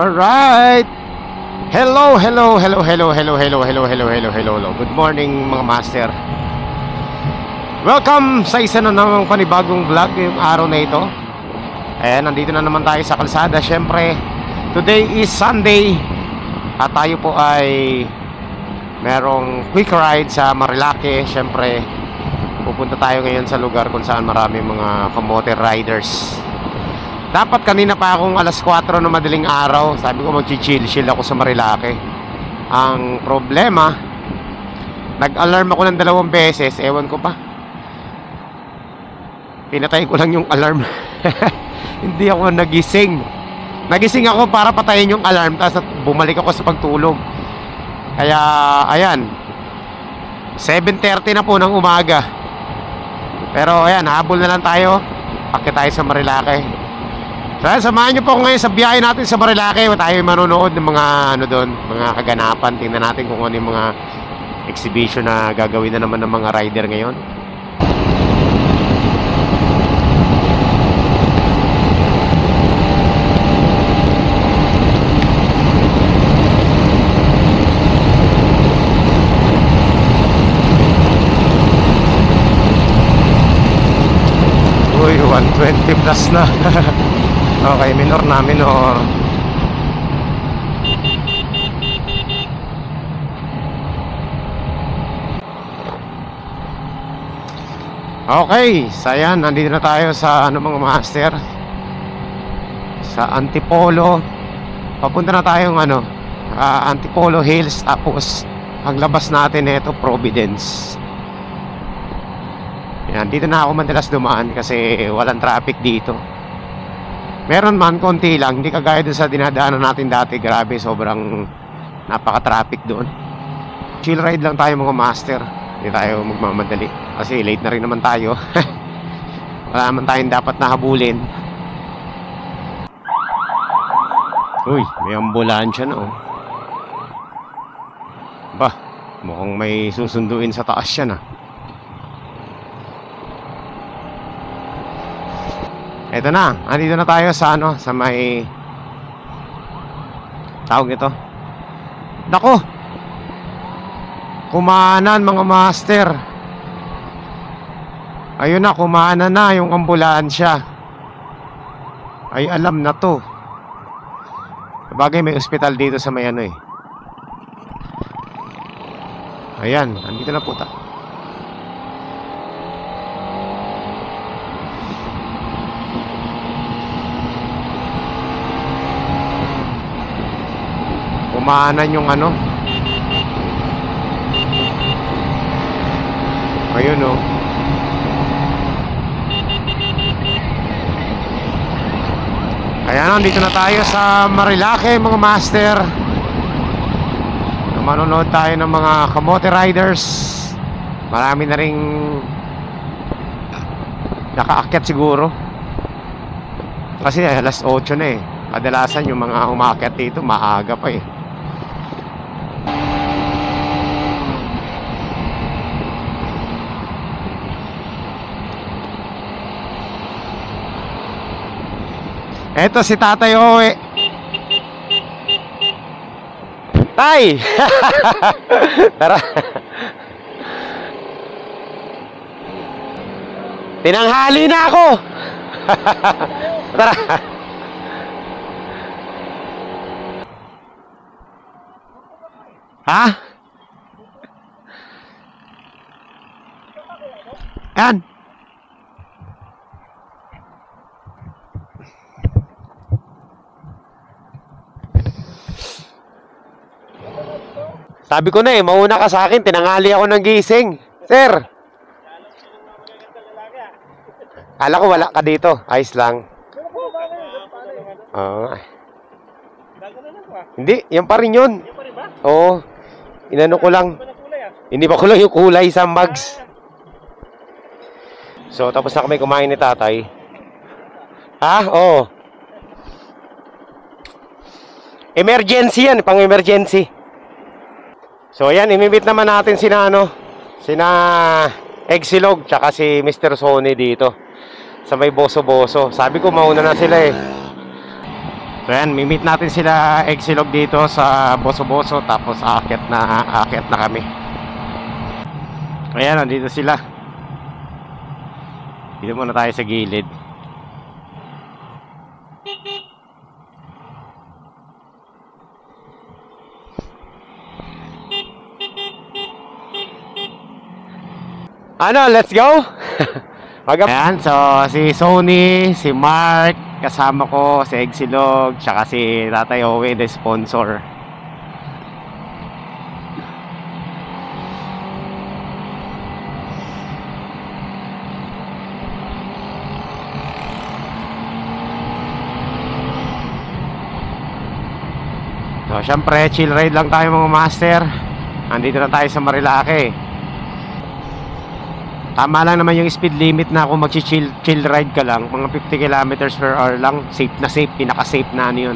Alright. Hello. Good morning mga master. Welcome sa isa na namang panibagong vlog yung araw na ito. Ayan, nandito na naman tayo sa kalsada. Siyempre, today is Sunday. At tayo po ay merong quick ride sa Marilake. Siyempre, pupunta tayo ngayon sa lugar kung saan marami mga kamote riders. Dapat kanina pa akong alas 4 na madaling araw. Sabi ko mag-chill ako sa Marilake. Ang problema, nag-alarm ako ng 2 beses. Ewan ko pa, pinatay ko lang yung alarm. Hindi ako nagising. Nagising ako para patayin yung alarm, tapos bumalik ako sa pagtulog. Kaya ayan, 7:30 na po ng umaga. Pero ayan, habol na lang tayo. Akit tayo sa Marilake. So, samahan nyo po ako ngayon sa biyahe natin sa Marilake. Tayo manonood ng mga doon, mga kaganapan. Tingnan natin kung ano yung mga exhibition na gagawin na naman ng mga rider ngayon. Uy, 120 plus na. Okay, minor. Okay, so ayan, nandito na tayo sa mga master, sa Antipolo. Papunta na tayong Antipolo Hills. Tapos ang labas natin ito, Providence. Yan, dito na ako madalas dumaan kasi walang traffic dito. Meron man, konti lang. Hindi kagaya doon sa dinadaanan natin dati. Grabe, sobrang napaka-traffic doon. Chill ride lang tayo mga master. Hindi tayo magmamadali kasi late na rin naman tayo. Wala naman tayong dapat nahabulin. Uy, may ambulansya na oh. Bah, mukhang may susunduin sa taas yan ah. Eto na, andito na tayo sa sa may tawag ito. Nako, kumanan mga master. Ayun na, kumanan na yung ambulansya. Ay alam na to. Sabagay may ospital dito sa may eh. Ayan, andito na po ta. Kumaanan yung ayun oh. Ayan, nandito na tayo sa Marilake mga master. Manonood tayo ng mga kamote riders. Marami na ring nakaakyat siguro. Kasi alas 8 na eh. Kadalasan yung mga umaakyat dito maaga pa eh. Eto si Tatay Owe. Tay! Tara. Tinanghali na ako. Tara. Ha? Yan. Sabi ko na mauna ka sa akin, tinanghali ako ng gising. Sir. Kala ko wala ka dito, ayos lang. Hindi, yan pa rin yun. Oo, inano ko lang. Hindi pa ko lang yung kulay sa bags. So, tapos na kami kumain ni Tatay. Ha? Oo. Emergency yan, pang emergency. So ayan, imimit naman natin sina Exilog tsaka si Mr. Sony dito sa may Boso-Boso. Sabi ko mauna na sila eh. So yan, mimit natin sila Exilog dito sa Boso-Boso, tapos aakyat na kami. Ayan, nandito sila. Dito muna tayo sa gilid. Ano, let's go? Ayan, so si Sony, si Mark, kasama ko, si Exilog, tsaka si Tatay Owe, the sponsor. So, syempre, chill ride lang tayo mga master. Nandito na tayo sa Marilake. Tama lang naman yung speed limit na kung mag-chill ride ka lang. Mga 50 kilometers per hour lang. Safe na safe, pinaka-safe na ano yun.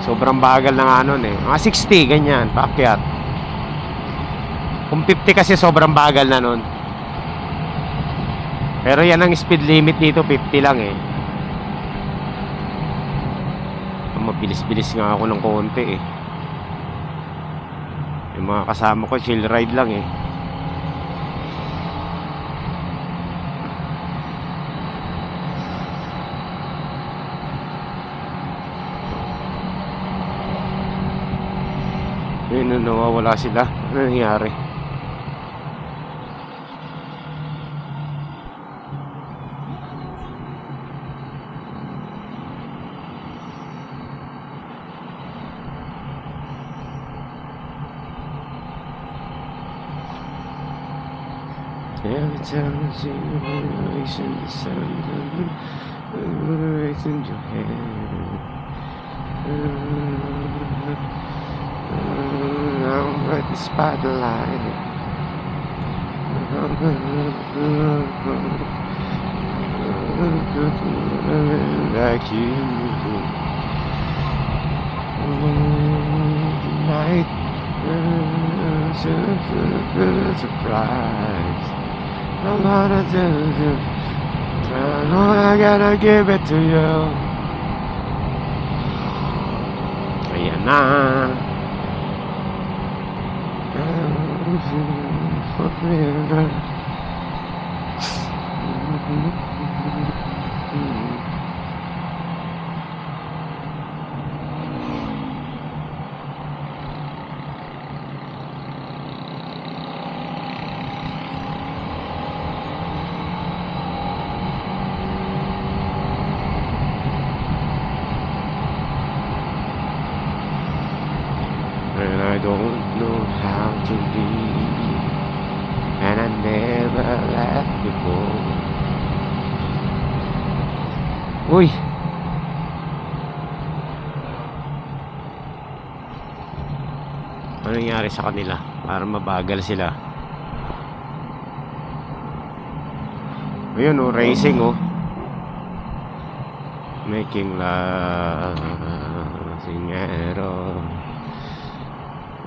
Sobrang bagal na nga nun eh. Mga 60, ganyan, paakyat. Kung 50 kasi sobrang bagal na nun. Pero yan ang speed limit dito, 50 lang eh. Mabilis-bilis nga ako ng konti eh. Yung mga kasama ko chill ride lang eh. Ayun, nawawala sila. Ano nangyari? Every time I see your relation, the sound of it in your head. I'm at the spotlight. Like you. Night. Surprise. I wanna do it. I know I gotta give it to you. Ayan na. Forever. And I don't know how to be, and I never left before. Uy! Ano nangyari sa kanila? Para mabagal sila. Ayun oh, racing oh. Making love, singero.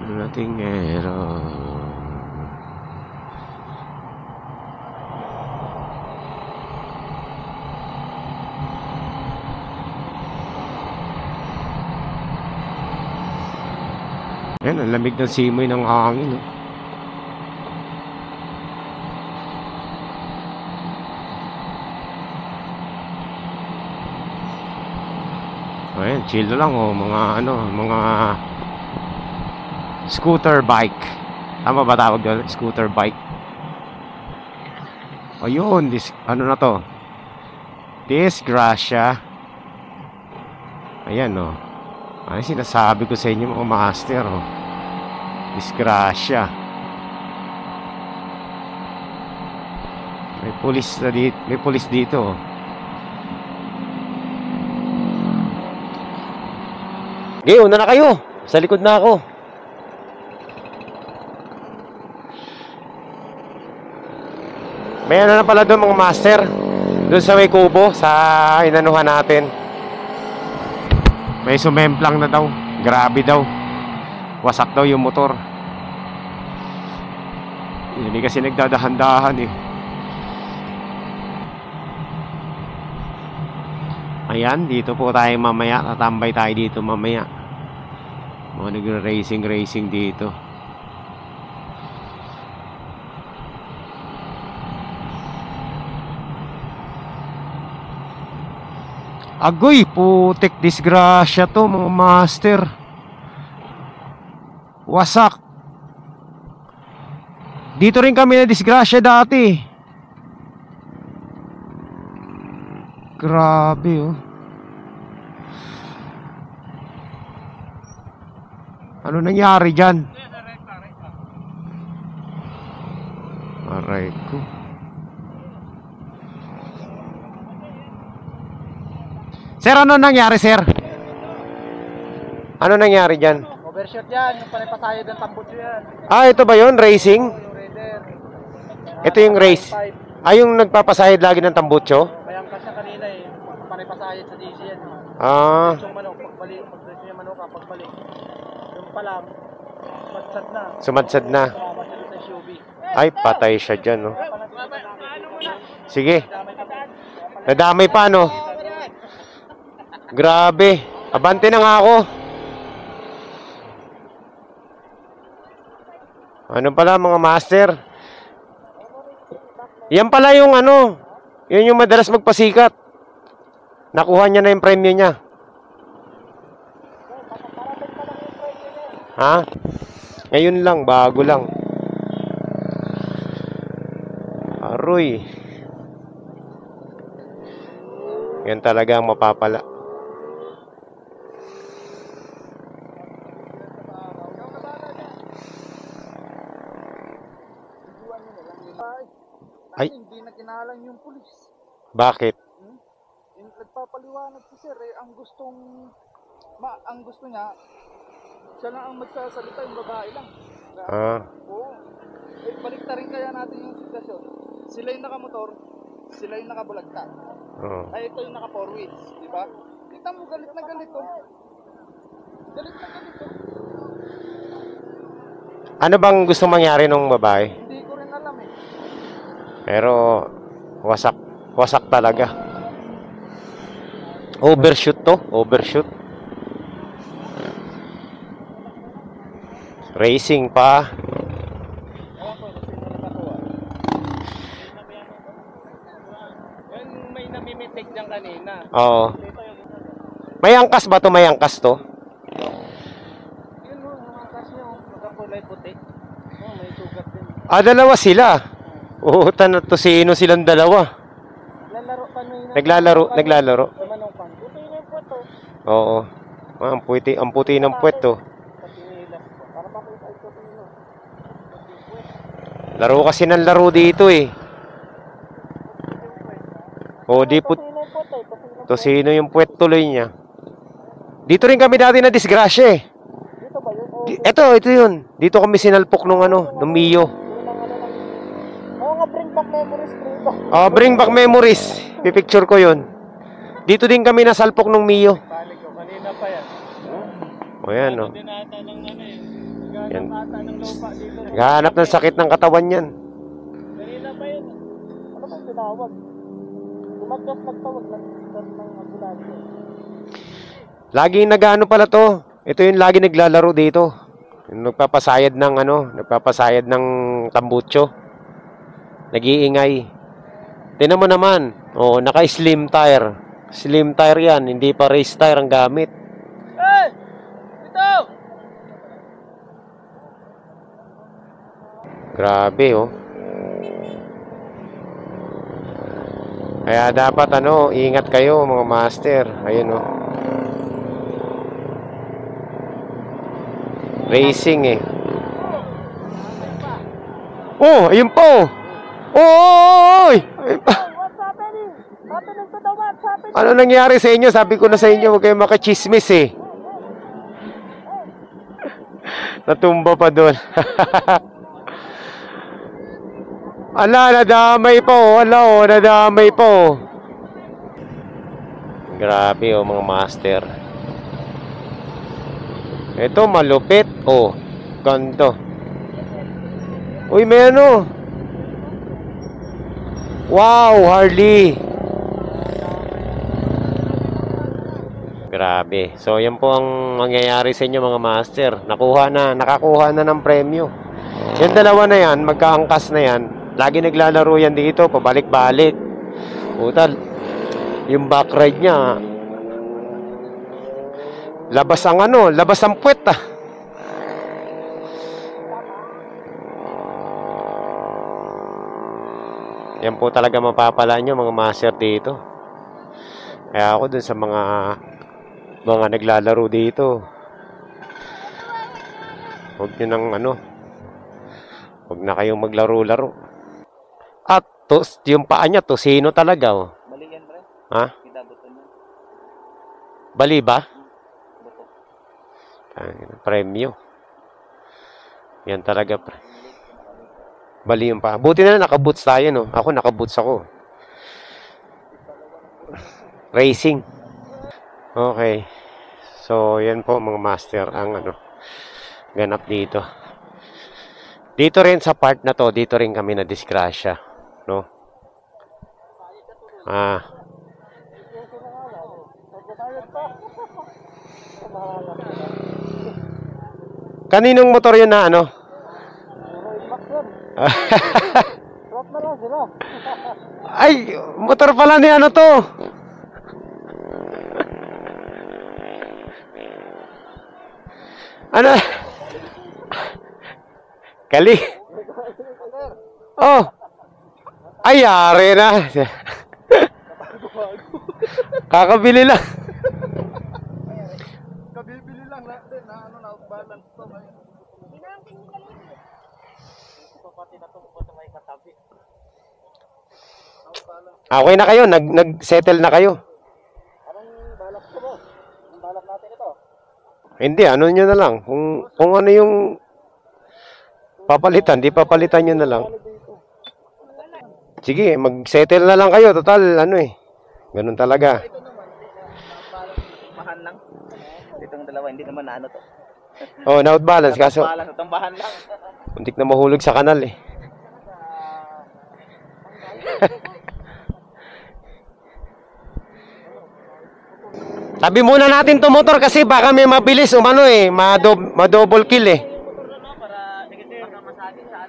Latingero. Ayan, ang lamig ng simoy ng hangin. Ayan, chill lang oh, mga ano, mga scooter bike. Tama ba tawag doon? Scooter bike. Ayun, ano na to? Disgrasya. Ayan oh. Ano sinasabi ko sa inyo mga master oh. Disgrasya. May pulis na dito, may pulis dito oh. Okay, una na kayo. Sa likod na ako. May ano na pala doon mga master. Doon sa may kubo, sa inanuhan natin. May sumemplang na daw. Grabe daw. Wasak daw yung motor. Hindi kasi nagdadahan-dahan eh. Ayan, dito po tayo mamaya. Tatambay tayo dito mamaya. Mga nagre-racing dito. Agoy, putik disgrasya to mga master. Wasak. Dito rin kami na disgrasya dati. Grabe oh. Ano nangyari dyan? Aray ko. Sir, ano nangyari, sir? Ano nangyari dyan? Overshot yan, yung panipasayad ng tambutso yan. Ah, ito ba yun? Racing? Yung raider. Ito yung race. Ah, yung nagpapasayad lagi ng tambutso? May angkas na kanina eh. Panipasayad sa DC yan. Ah, Yung manok, pagbalik. Pagdating yung manok, pagbalik. Yung palang, sumadsad na. sumadsad na. Tumama siya sa SUV. Ay, patay siya dyan, no? Sige. Nadamay pa, no? Grabe. Abante na nga ako. Ano pala, mga master? Yan pala yung ano. Yun yung madalas magpasikat. Nakuha niya na yung premyo niya. Ha? Ngayon lang, bago lang. Aroy. Yan talaga ang mapapala. Ay. Hindi na kinahalang yung pulis. Bakit? Yung nagpapaliwanag si sir eh, ang gusto niya, siya lang ang magsasalita, yung babae lang. Ah. Oo. Eh, balik rin kaya natin yung sitwasyon. Sila yung nakamotor, sila yung nakabulagta. Oo. Ay, ito yung naka 4 wheels, di ba? Kita mo, galit na galit oh. Galit na galit oh. Ano bang gusto mangyari nung babae? Hindi ko rin alam eh. Pero wasak talaga. Overshoot to, overshoot. Racing pa. Ewan ko, kasi nung nakakuha. Yan, may namimitig dyan kanina. Oo. May angkas ba to? May angkas to? Yun mo, ang angkas niya, nakakulay puti. Oh, may sugat din. Ah, dalawa sila. Oo, to sino silang dalawa. Lalaro pa nung Naglalaro. Sa Manongpang. Buti na yung puto. Oo. Ah, ang puti ng puwet to. Sa pinilas ko. Para makita ito nino. Laro kasi ng laro dito eh. Oo, di po. To sino yung puwet tuloy niya. Dito rin kami dati na disgrasya eh. Dito ba yun? Ito yun. Dito kami sinalpok nung nung Mio. Oo nga, bring back memories, bring back. Oh, bring back memories. Pipicture ko yun. Dito din kami nasalpok nung Mio. Balik ko, kanina pa yan. O yan, no. Din ata ng ano eh. Yan. Naghanap ata ng lupa dito. Naghahanap ng sakit ng katawan yan. Kanina pa yun. Ano ba tinawag? Lumagkas nagtawag ng ambulansya. Laging nag-ano pala to. Ito yung lagi naglalaro dito. Yung nagpapasayad ng tambutso. Nag-iingay. Tingnan mo naman. Oh, naka-slim tire. Slim tire yan, hindi pa race tire ang gamit. Hey! Ito! Grabe, oh. Kaya dapat ingat kayo mga master. Ayun, oh. Racing eh. Oh, ayun po. Oh, oy. What's happening? Happening to the what's happening? Ano nangyari sa inyo? Sabi ko na sa inyo, huwag kayo makachismis eh. Natumba pa doon. Ala, nadamay pa oh. Ala oh, nadamay pa oh. Grabe oh mga master. Ito malupit oh. Ganto. Uy, may ano. Wow, Harley. Grabe. So, yan po ang mangyayari sa inyo mga master. Nakakuha na ng premyo. Yung dalawa na yan, magkaangkas na yan. Lagi naglalaro yan dito, pabalik-balik. Utal, yung back ride niya, labas ang puwet ah. Yan po talaga mapapala nyo mga master dito. Kaya ako dun sa mga naglalaro dito, huwag nyo nang huwag na kayong maglaro-laro. At yung paa niya, tosino talaga oh. Bali yan, pre. Ha? Kinabutan yan. Bali ba? Buto. Premyo. Yan talaga pre. Bali yung paa. Buti na lang nakaboots tayo no. Ako nakaboots ako. Racing. Okay. So, yan po mga master ang ganap dito. Dito rin sa part na to, dito rin kami na disgrasya, no? Kaninong motor yun na Ay, motor pala ni to. Kali. Oh. Ay, yari na. Kakabili lang. Kabibili lang natin na balance to. Pati na itong sa may katabi. Okay na kayo, nag-settle na kayo. Anong balak ko ba? Anong balak natin ito? Hindi, nyo na lang. Kung ano yung papalitan, di papalitan nyo na lang. Sige, mag-settle na lang kayo. Total, ganun talaga. Ito naman, bahan lang. Itong dalawa, hindi naman na to. Oh, na-outbalance. Kaso, Balance, itong bahan lang. muntik na mahulog sa kanal eh. Sabi muna natin to motor kasi baka may mabilis ma-double kill eh. Para sige baka masagi sa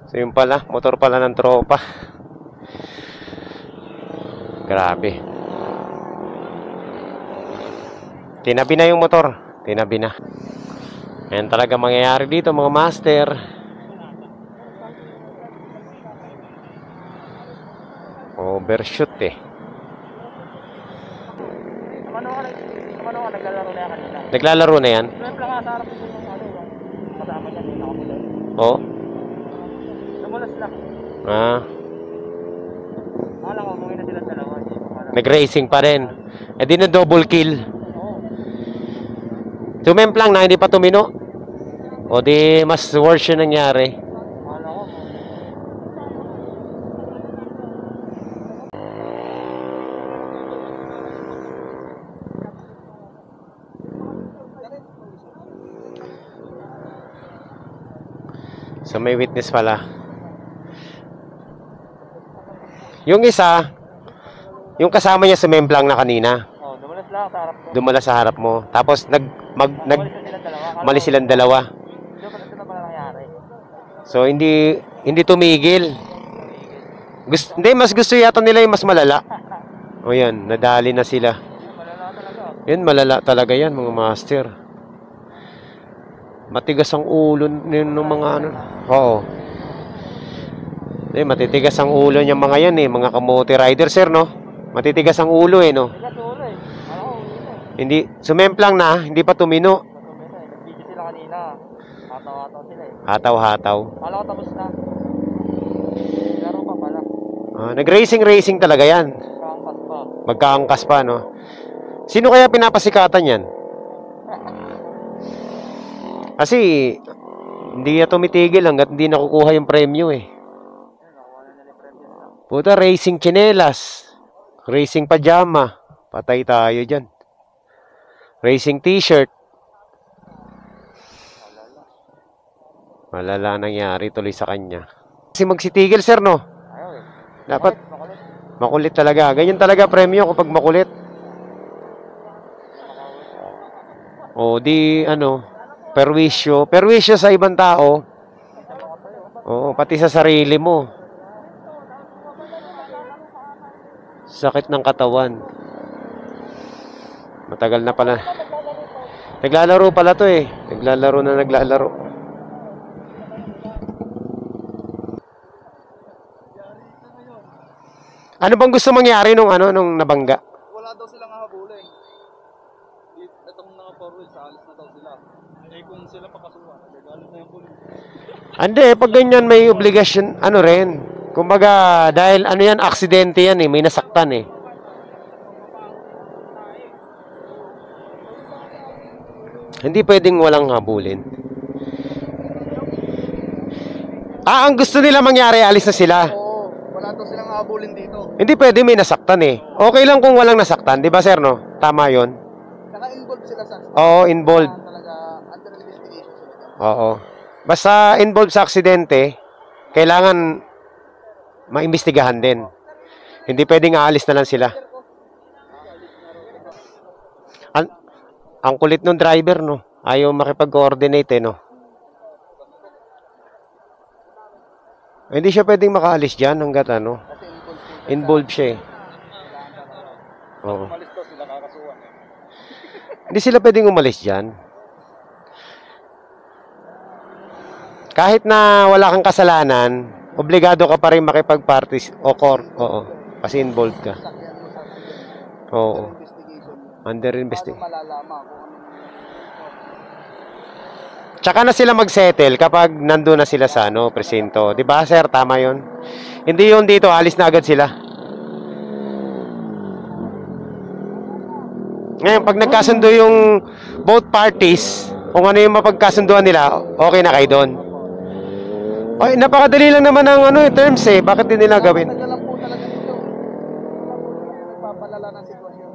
So yun pala, motor pala ng tropa. Grabe. Tinabi na yung motor. Tinabi na. Ayan talaga mangyayari dito mga master. Overshoot eh. Ano ka naglalaro na yan kanina? Naglalaro na yan? Trip lang sa harap ko yung kasama niya yung nakapulan. Oo. Lumulas lang. Akala ko umuwi na sila sa dalawa. Nag-racing pa rin. Eh di na double kill. Oo. Tumemplang na hindi pa tumino. O di mas worse yung nangyari. Akala ko. So may witness pala. Yung isa, yung kasama niya sumemplang na kanina. Oh, dumulas lang sa harap ko. Dumala sa harap mo. Tapos Umalis na silang dalawa. malis silang dalawa. Hindi pa pala nangyari. So hindi tumigil. Hindi, mas gusto yata nila yung mas malala. O yan, nadali na sila. Malala talaga. Yan, malala talaga yan mga master. Matigas ang ulo ng mga Oo. Matitigas ang ulo ng mga yan mga kamote rider sir no. Matitigas ang ulo no. Nagkasulo eh. Ako, Hindi, sumemplang na, hindi pa tumino. nag-video sila kanina. Hataw-hataw sila eh. Hataw-hataw. Akala ko tapos na. Laro pa pala. Nag-racing talaga yan. Kaangkas pa. Magkaangkas pa no. Sino kaya pinapasikatan yan? Kasi hindi na tumitigil hanggat hindi nakukuha yung premyo eh. Puta, racing tsinelas. Racing pajama. Patay tayo dyan. Racing t-shirt. Malala nangyari tuloy sa kanya. Kasi magsitigil, sir, no? Dapat makulit talaga. Ganyan talaga premyo kapag makulit. O, di, ano, perwisyo. Perwisyo sa ibang tao. Oo, pati sa sarili mo. Sakit ng katawan. Matagal na pala. Naglalaro pala to eh. Naglalaro. Ano bang gusto mangyari nung nabangga? Wala daw silang hahabulin. Itong mga forward, sa alis na daw sila. Eh kung sila pakasuhan, galit na yung pulis. Hindi, pag ganyan may obligasyon, ano rin. Kumbaga, dahil ano yan, aksidente yan eh, may nasaktan eh. Hindi pwedeng walang habulin. Ang gusto nila mangyari, alis na sila. Oo, wala daw silang hahabulin dito. Hindi pwede may nasaktan eh. Okay lang kung walang nasaktan, di ba sir, no? Tama yon. Naka-involve sila sa Oo, involved. talaga under investigation sila. Oo. Basta involved sa aksidente, kailangan maimbestigahan din. Hindi pwedeng aalis na lang sila. Ang kulit ng driver, no? Ayaw makipag-coordinate, no? Hindi siya pwedeng makaalis dyan hanggat ano. Involved siya eh. Oo. Umalis daw sila, kakasuhan. Hindi sila pwedeng umalis dyan. Kahit na wala kang kasalanan, obligado ka pa rin makipag-parties o court. Oo. Kasi involved ka. Oo. Under investigation. Malalaman kung ano. Tsaka na sila mag-settle kapag nandun na sila sa presinto. 'Di ba, sir? Tama 'yon. Hindi 'yon dito, alis na agad sila. Ngayon, pag nagkasundo yung both parties, kung ano yung mapagkasunduan nila, okay na kayo doon. Ay, napakadali lang naman ang terms eh. Bakit din nila gawin? Naglalang po talaga dito. Nagpapalala ng sitwasyon.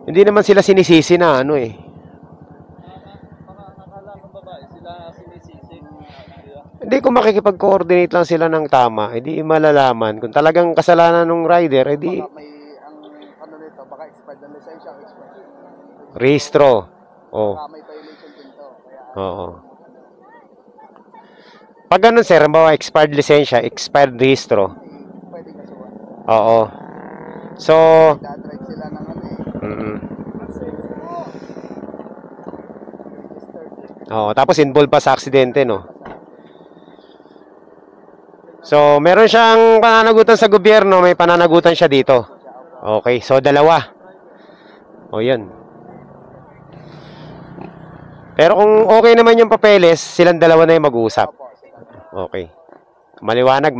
Hindi naman sila sinisisi na eh. Hindi, kung makikipag-coordinate lang sila ng tama, edi malalaman. Kung talagang kasalanan ng rider, edi Baka may, ano nito, baka expired ang lisensya, expired. rehistro. Oh. Baka may violation din to. Kaya, Oo. Pag ganun, sir, halimbawa, expired lisensya, expired rehistro. pwede kasuhan. Oo. So, Dadrive sila ng oo, tapos involved pa sa aksidente, no? So, meron siyang pananagutan sa gobyerno, may pananagutan siya dito. Okay, so dalawa. O, yan. Pero kung okay naman yung papeles, silang dalawa na yung mag-uusap. Okay. Maliwanag.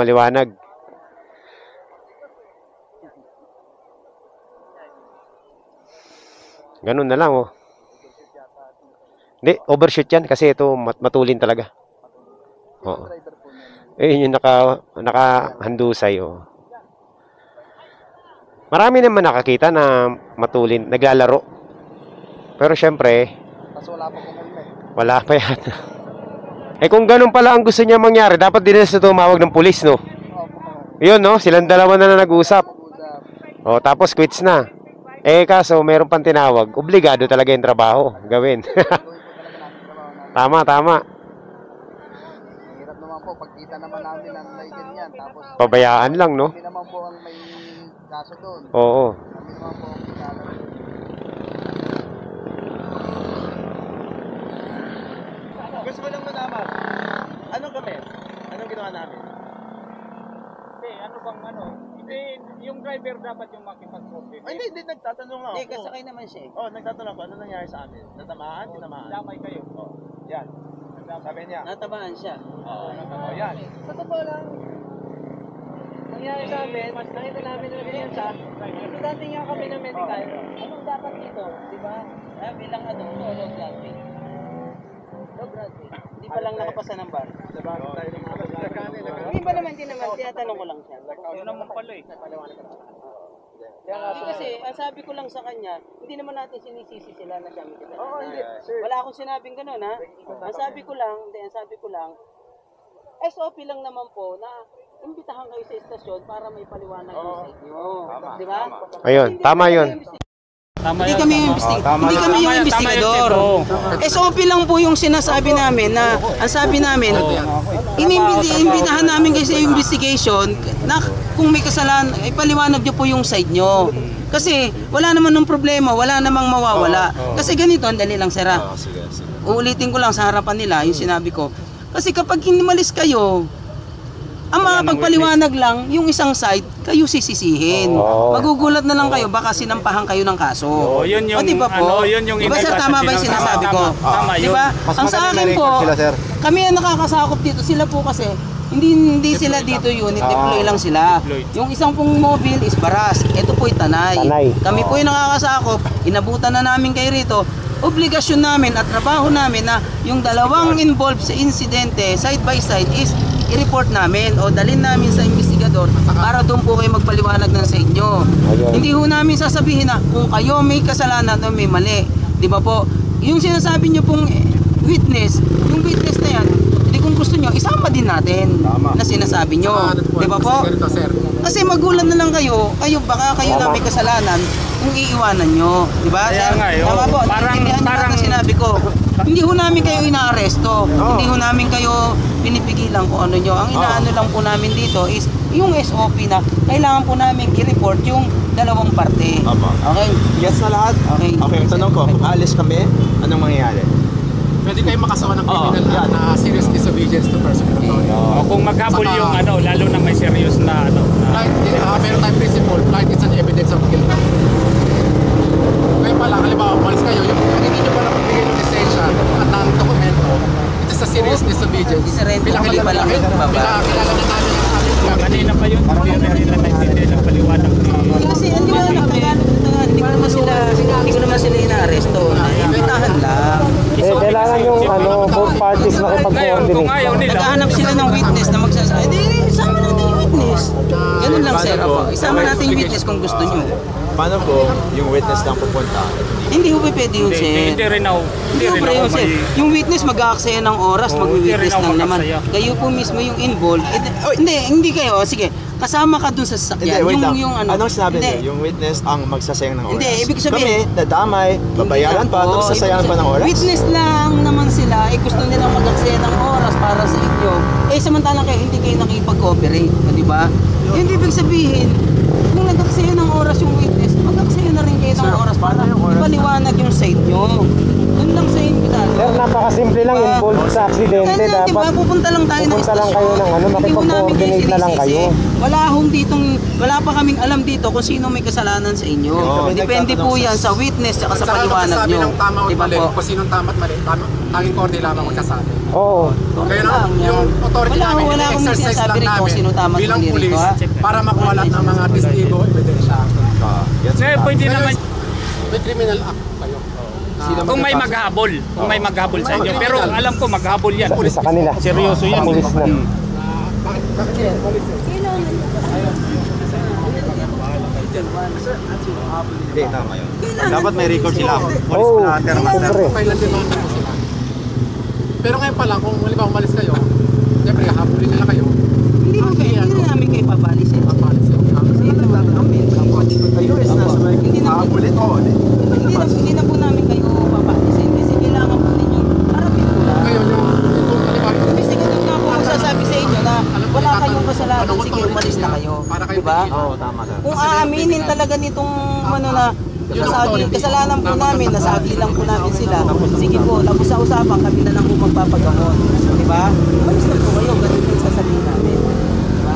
Ganun na lang, oh. Hindi, overshoot yan kasi ito matulin talaga. Oo. Yun yung nakahandusay, oh. Marami naman nakakita na matulin, naglalaro. Pero syempre, Tapos wala pa pong helmet. wala pa yan. Kung ganun pala ang gusto niya mangyari, dapat din sa tumawag ng pulis, no? Yun, no? Silang dalawa na nag-usap. O, tapos quits na. Kaso, meron pang tinawag. Obligado talaga yung trabaho. Gawin. Tama. Hirap naman po, pagkita naman namin ang may ganyan. Tapos, Pabayaan lang, no? kami naman po ang may kaso doon. Oo. Kami naman po ang pinala. Gusto ko lang malaman, anong kami? Anong ginawa namin? Hindi, yung driver dapat yung makipag-coordinate. Hindi, nagtatanong lang ako. Hindi, kasakay naman siya eh. Nagtatanong ako, ano nangyari sa amin? Natamaan, tinamaan? Damay kayo. Yan. Sabi niya. Natamaan siya. Yan. Sa totoo lang, nangyari sa amin, nakita namin na ganyan siya. Dating nga kami ng medical. Anong dapat dito? Di ba? Bilang low blood rate. Low blood rate. Hindi pa lang nakapasa ng bar. Hindi ba naman, tinatanong ko lang siya. Yun naman pala eh. Hindi kasi, ang sabi ko lang sa kanya, hindi naman natin sinisisi sila na siya may kasalanan. Oo, hindi. Sir. Wala akong sinabing gano'n, ha? Ang sabi ko lang, SOP lang naman po na imbitahan kayo sa estasyon para may paliwanag yung sa inyo. Di ba? Ayun, tama yun. Hindi kami yung hindi kami yung investigador. SOP lang po yung sinasabi namin na ang sabi namin, inimbitahan namin kayo sa investigation na kung may kasalanan, ipaliwanag nyo po yung side nyo. Kasi wala naman ng problema, wala namang mawawala. Kasi ganito, ang dali lang sira. Uulitin ko lang sa harapan nila yung sinabi ko. Kasi kapag inimalis kayo, ang makapagpaliwanag lang, yung isang side, kayo sisisihin. Magugulat na lang kayo, baka sinampahan kayo ng kaso. Yun yung, di ba po? yun yung Diba sir, tama ba yung sinasabi ko? Tama, Di ba? Ang sa akin po, kami ang nakakasakop dito, sila po kasi, hindi sila dito unit, deploy lang sila. Yung isang pong mobile is Baras, ito po'y Tanay. Kami po'y nakakasakop, inabutan na namin kayo rito, obligasyon namin at trabaho namin na yung dalawang involved sa insidente, side by side, is i-report namin o dalhin namin sa investigador para doon po kayo magpaliwanag ng sa inyo. Hindi ho namin sasabihin na kung kayo may kasalanan o may mali. Di ba po? Yung sinasabi nyo pong witness, yung witness na yan, hindi kung gusto nyo, isama din natin na sinasabi nyo. Di ba po? Kasi magulan na lang kayo baka kayo na may kasalanan kung iiwanan nyo. Di ba? Tama po, naiintindihan nyo natin sinabi ko. Hindi ho namin kayo inaaresto. Hindi ho namin kayo pinipigilan kung ano nyo. Ang inaano lang po namin dito is yung SOP na kailangan po namin i-report yung dalawang parte. Okay? Yes na lahat? Okay. Okay, ang tanong ko, kung alis kami, anong mangyayari? Pwede kayo makasawa ng criminal act na serious disobedience to personal authority. Kung maghabol yung lalo na may serious na Meron tayong principle, flight is an evidence of guilt. Ngayon pala, halimbawa, umalis kayo, yung hindi nyo pala magbigay ng lisensya at ng dokumento, it is a serious disobedience. Pinakilala na namin ang kanina pa yun, hindi na naintindihan ng paliwanag. Kasi hindi ko naman sila inaaresto. Imbitahan lang. Kailangan yung both parties makipag-coordinate. Kung ayaw nila, Naghahanap sila ng witness na magsasabi, isama natin yung witness. Ganun lang sir. Isama natin yung witness kung gusto nyo. Paano po yung witness lang pupunta? Hindi ho pwede yun sir. hindi rin ako Siyempre yun sir. Yung witness mag-aaksaya ng oras, mag-witness lang naman. mag-aaksaya. Kayo po mismo yung involved. Hindi kayo. Sige, kasama ka dun sa sasakyan. Hindi, wait lang. Yung Anong sinabi niyo? Yung witness ang magsasayang ng oras? Hindi, ibig sabihin, kami, nadamay, babayaran pa, tapos sasayang pa ng oras? Witness lang naman sila, gusto nilang mag-aksaya ng oras para sa inyo. Samantalang kayo, hindi kayo nakipag-cooperate, di ba? Yung ibig sabihin, kung nag-aksaya ng oras yung witness, mag-aksaya na rin kayo ng oras para ipaliwanag yung side nyo. Doon lang sa inyo. Sir, napakasimple lang, involved sa aksidente. Diba, Dapat pupunta lang tayo ng pupunta lang kayo ng makipag-coordinate na lang kayo. Wala pa kaming alam dito kung sino may kasalanan sa inyo. Depende po yan sa witness at sa paliwanag nyo. ng tama o Diba mali, po? kung sinong tama at mali, tanging korte lamang magkasabi. Oo. Kaya na, yung authority namin, wala akong exercise sinasabi lang rin kung namin sino tama at bilang mali rito, pulis ha? para makuha lahat ng mga testigo, ebidensya. Ngayon pwede naman May criminal act kayo. kung may maghabol sa inyo. Pero alam ko maghabol yan. Sa kanila. Seryoso yan. Pulis na. Hindi, tama yun. Dapat may record sila. Police Oo, platter, master. siyempre. Kailan din naman po sila. Pero ngayon pa lang, kung halimbawa umalis kayo, siyempre, habulin nila kayo. Hindi namin kayo papalisin. Papalis yun. Kasi Kayo is nasa may maabulit o ulit. hindi na po namin kayo papalisin. Kasi kailangan po ninyo harapin po lang. Ngayon, yung halimbawa, Kasi ganun nga po magsasabi sa inyo na wala kayong kasalanan, sige umalis na kayo. Diba? Oo, tama na. Kung aaminin talaga nitong na kasalanan po namin, nasagi lang po namin sila. Sige po, tapos sa usapan kami na lang po magpapagamot. Diba? Umalis na po kayo, ganun din sasabihin namin. Diba?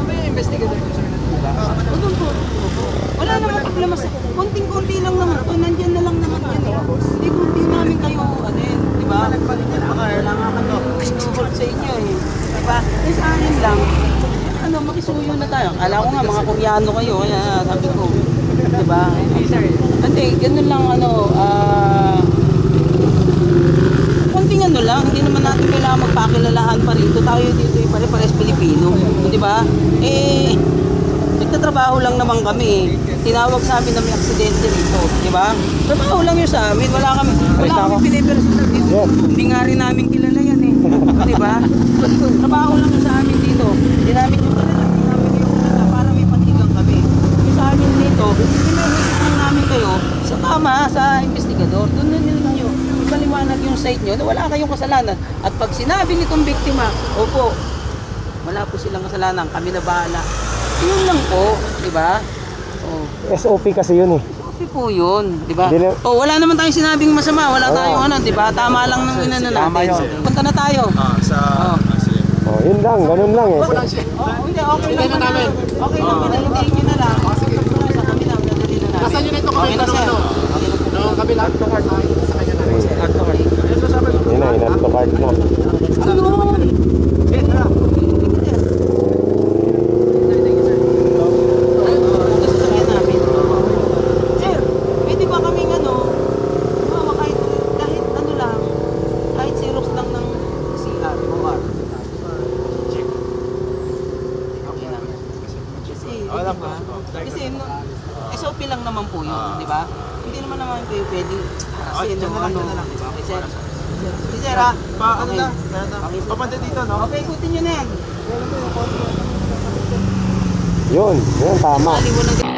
may investigator po siya. Diba? Doon po. Wala namang problema sa konting-konti lang naman to, nandyan na lang naman yan. Hindi po din namin kayo, diba? Wala nga kami hold sa inyo diba? Sa akin lang, makisuyo na tayo. Kala ko nga, mga Koreano kayo, kaya sabi ko, diba? Hindi, ganun lang, konting lang, hindi naman natin kailangan magpakilalahan pa rito. Tayo dito pare-pares Pilipino, di ba? nagtatrabaho lang naman kami. Tinawag sa amin na may aksidente rito, di ba? Trabaho lang yun sa amin. Wala kami pinipersonal dito. Hindi nga rin namin kilala yan eh. Di ba? Trabaho lang yun sa amin dito. Hindi namin yung kilala, hindi namin yung kilala para may patigang kami. Yung sa amin dito, pinag-iwan namin kayo sa tama, sa investigador. Doon ninyo ipaliwanag yung side nyo na wala kayong kasalanan. At pag sinabi nitong biktima, opo, wala po silang kasalanan, kami na bahala. Yun lang po, di ba? Oh. SOP kasi yun eh. Okay po yun, di ba? Hindi na- Oh, wala naman tayong sinabing masama, wala tayong ano, di ba? Tama lang ng inano natin. Punta na tayo. Oh, yun lang, ganun lang eh. Hindi, okay lang na namin. Okay lang, pinalitin nyo na lang. Sige. Sa kami lang, nadali na namin. Nasaan yun ito kami? Okay na, sir. Nung kabila, sa kanya na. Yun na, inad to card na. Ayun! Sasakyan namin. Sir, pwede ba kaming ano, kahit ano lang, kahit Xerox lang ng CR, OR. Okay lang. Kasi, di ba? Kasi, SOP lang naman po yun, di ba? Hindi naman pwede. Kasi, ano, di ba? Okay, sir. Sige, sir, ha? Ano na? Papunta dito, no? Okay, ikutin nyo na yan. Yun, tama.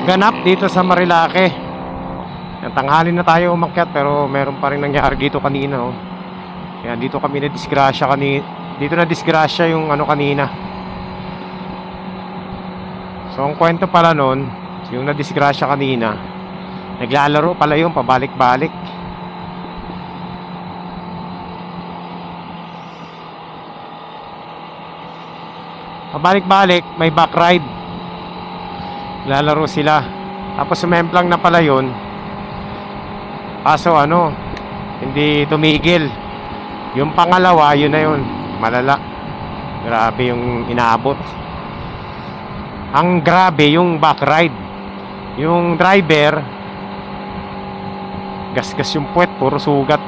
Ganap dito sa Marilake. Yan, tanghali na tayo umakyat pero meron pa rin nangyari dito kanina, oh. Yan, dito kami na disgrasya kanina. Dito na disgrasya yung ano kanina. So ang kwento pala nun, yung na disgrasya kanina, naglalaro pala yung pabalik-balik. Pabalik-balik, may back ride. Lalaro sila. Tapos sumemplang na pala yun. Kaso ano, hindi tumigil. Yung pangalawa, yun na yun. Malala. Grabe yung inaabot. Ang grabe yung back ride. Yung driver, gasgas yung puwet, puro sugat.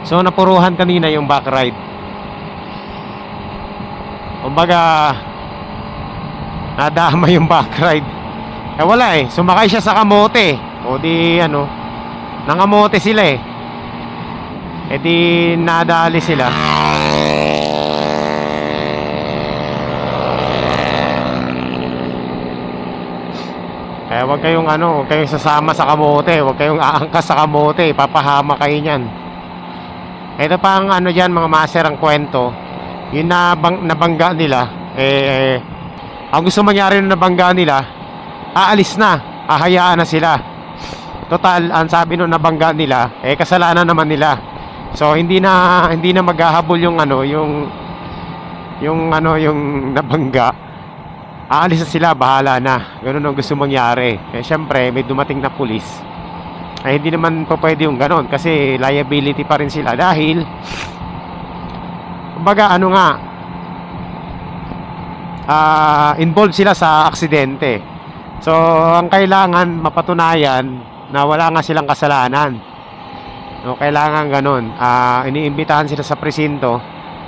So napuruhan kanina yung back ride. Kumbaga, nadama yung back ride. Eh wala eh, sumakay siya sa kamote. O di ano, nangamote sila eh. Eh di nadali sila. Eh wag kayong ano, wag kayong sasama sa kamote, wag kayong aangkas sa kamote, papahama kayo niyan. Ito pa ang ano diyan, mga master, ang kwento. Yung nabangga nila, ang gusto mangyari nung nabangga nila, aalis na, hahayaan na sila. Total, ang sabi nung nabangga nila, kasalanan naman nila. So hindi na maghahabol yung ano, yung nabangga. Aalis na sila, bahala na. Ganun ang gusto mangyari. Syempre, may dumating na pulis. Hindi naman po pwede yung ganun kasi liability pa rin sila dahil kumbaga ano nga, involved sila sa aksidente. So ang kailangan mapatunayan na wala nga silang kasalanan. No, kailangan ganun. Iniimbitahan sila sa presinto.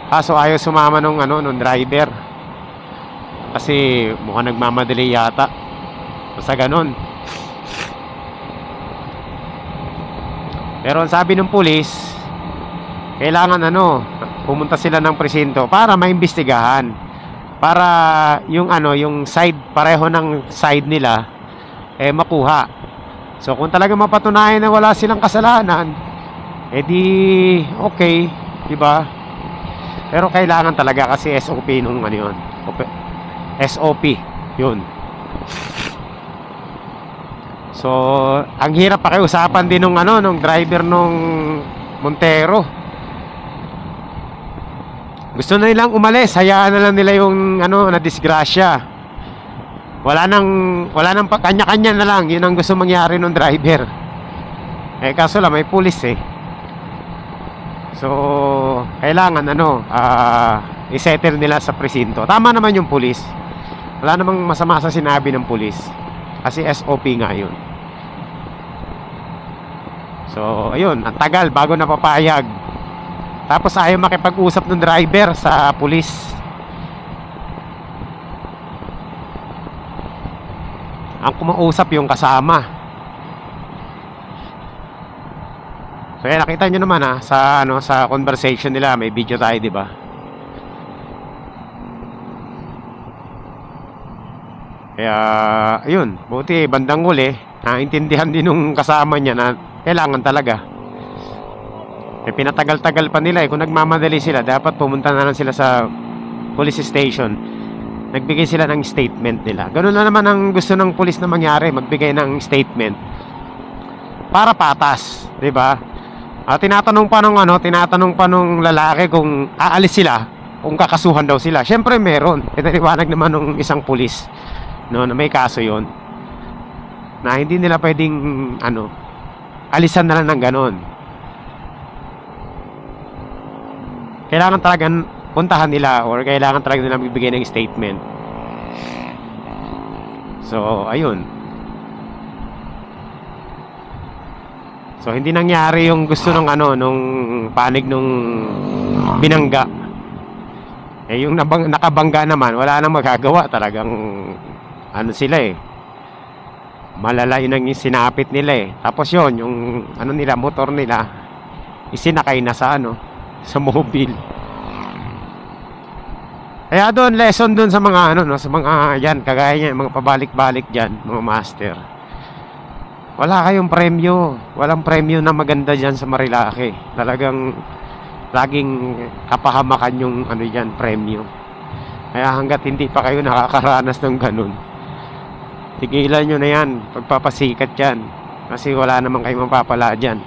Kaso ayaw sumama nung driver. Kasi mukhang nagmamadali yata. Basta ganun. Pero ang sabi ng pulis, kailangan pumunta sila ng presinto para maimbestigahan. Para yung side, pareho ng side nila makuha. So kung talaga mapatunayan na wala silang kasalanan, di okay, di ba? Pero kailangan talaga kasi SOP nung yun. SOP, yun. So, ang hirap pakiusapan din nung driver nung Montero. Gusto na nilang umalis, hayaan na lang nila yung na disgrasya. Wala nang kanya-kanya na lang, yun ang gusto mangyari nung driver. Kaso lang may pulis eh. So, kailangan i-settle nila sa presinto. Tama naman yung pulis. Wala namang masama sa sinabi ng pulis. Kasi SOP nga yun. So, ayun, ang tagal bago napapayag. Tapos ayaw makipag-usap ng driver sa pulis. Ang kumausap yung kasama. So yan, nakita nyo naman sa sa conversation nila, may video tayo, di ba? Kaya ayun, buti bandang huli naintindihan din nung kasama niya na kailangan talaga. Pinatagal-tagal pa nila kung nagmamadali sila, dapat pumunta na lang sila sa police station. Nagbigay sila ng statement nila. Ganun na naman ang gusto ng pulis na mangyari, magbigay ng statement para patas, 'di ba? Tinatanong pa nung lalaki kung aalis sila, kung kakasuhan daw sila. Syempre meron. Italiwanag naman ng isang pulis na may kaso 'yon. Na hindi nila pwedeng alisan na lang ng ganon. Kailangan talagang puntahan nila or kailangan talaga nila magbigay ng statement. So, ayun. So, hindi nangyari yung gusto ng nung panig nung binangga. Yung nakabangga naman, wala nang magagawa. Talagang sila malala yun ang sinapit nila Tapos yun, yung nila, motor nila, isinakay na sa sa mobile. Kaya doon, lesson doon sa mga sa mga yan, kagaya niya, mga pabalik-balik diyan, mga master. Wala kayong premyo, walang premyo na maganda diyan sa Marilaki. Talagang laging kapahamakan yung diyan, premyo. Kaya hangga't hindi pa kayo nakakaranas ng ganun, tigilan nyo na yan, pagpapasikat yan. Kasi wala namang kayong mapapala dyan.